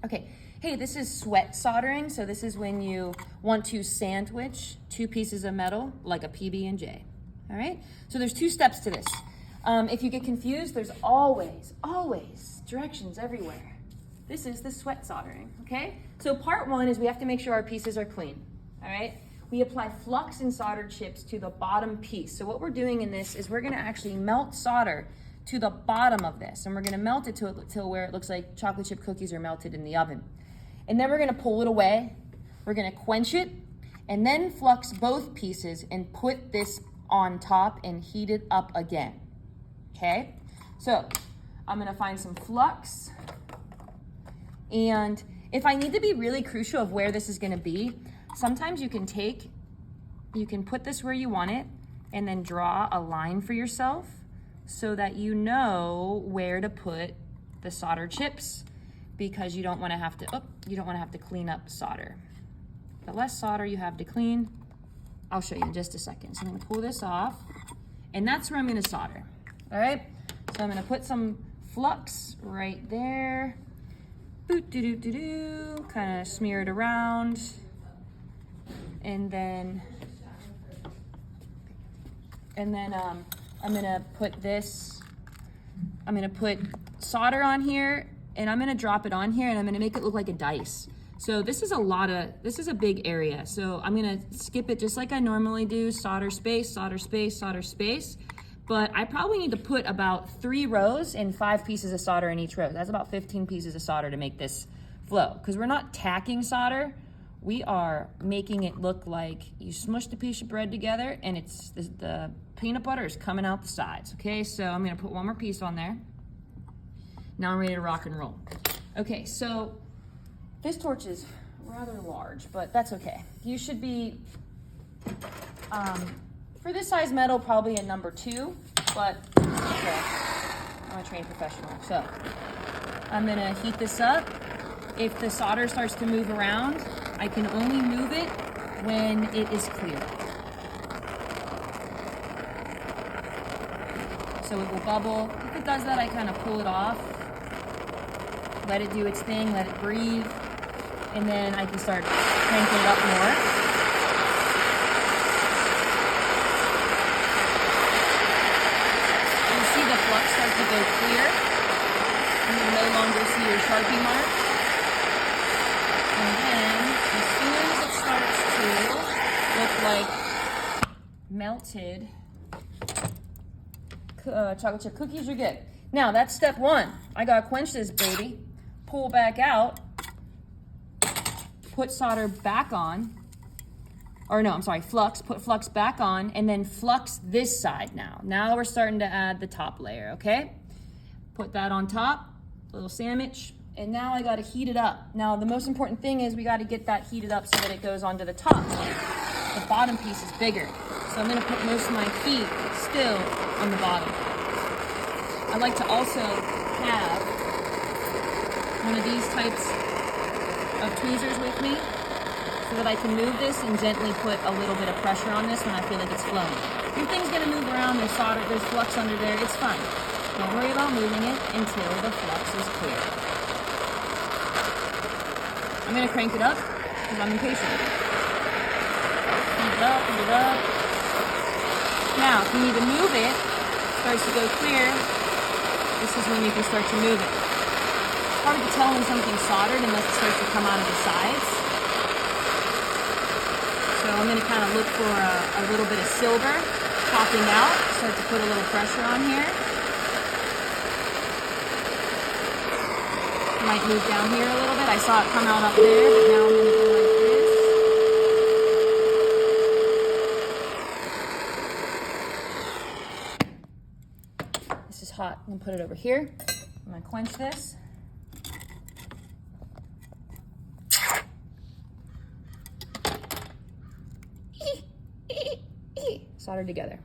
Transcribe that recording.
Okay, hey, this is sweat soldering. So this is when you want to sandwich two pieces of metal like a PB&J, all right? So there's 2 steps to this. If you get confused, there's always directions everywhere. This is the sweat soldering, okay? So part 1 is we have to make sure our pieces are clean, all right? We apply flux and solder chips to the bottom piece. So what we're doing in this is we're gonna actually melt solder to the bottom of this, and we're gonna melt it till where it looks like chocolate chip cookies are melted in the oven. And then we're gonna pull it away, we're gonna quench it, and then flux both pieces and put this on top and heat it up again, okay? So I'm gonna find some flux, and if I need to be really crucial of where this is gonna be, sometimes you can put this where you want it and then draw a line for yourself so that you know where to put the solder chips, because you don't want to have to clean up solder. The less solder you have to clean, I'll show you in just a second. So I'm going to pull this off, and that's where I'm going to solder. All right, so I'm going to put some flux right there. Kind of smear it around, and then I'm gonna put solder on here, and I'm gonna drop it on here, and I'm gonna make it look like a dice. So this is a big area. So I'm gonna skip it just like I normally do, solder space, solder space, solder space. But I probably need to put about 3 rows and 5 pieces of solder in each row. That's about 15 pieces of solder to make this flow. Because we're not tacking solder, we are making it look like you smushed a piece of bread together and it's the peanut butter is coming out the sides, okay? So I'm gonna put 1 more piece on there. Now I'm ready to rock and roll. Okay, so this torch is rather large, but that's okay. You should be, for this size metal, probably a number 2, but okay, I'm a trained professional. So I'm gonna heat this up. If the solder starts to move around, I can only move it when it is clear. So it will bubble. If it does that, I kind of pull it off, let it do its thing, let it breathe, and then I can start cranking it up more. You see the flux start to go clear, and you no longer see your Sharpie mark. And then, as soon as it starts to look like melted chocolate chip cookies, you're good. Now, that's step 1. I gotta quench this baby, pull back out, put solder back on, or no, I'm sorry, flux, put flux back on, and then flux this side now. Now we're starting to add the top layer, okay? Put that on top, little sandwich, and now I gotta heat it up. Now, the most important thing is we gotta get that heated up so that it goes onto the top. The bottom piece is bigger. So I'm gonna put most of my heat still on the bottom. I like to also have one of these types of tweezers with me so that I can move this and gently put a little bit of pressure on this when I feel like it's flowing. Your thing's gonna move around, there's solder, there's flux under there, it's fine. Don't worry about moving it until the flux is clear. I'm gonna crank it up because I'm impatient. Heat it up, heat it up. Now, if you need to move it, starts to go clear, this is when you can start to move it. It's hard to tell when something's soldered unless it starts to come out of the sides. So I'm gonna kind of look for a little bit of silver popping out, start to put a little pressure on here. Might move down here a little bit. I saw it come out up there, but now I'm gonna go like this. This is hot. I'm gonna put it over here. I'm gonna quench this. Solder together.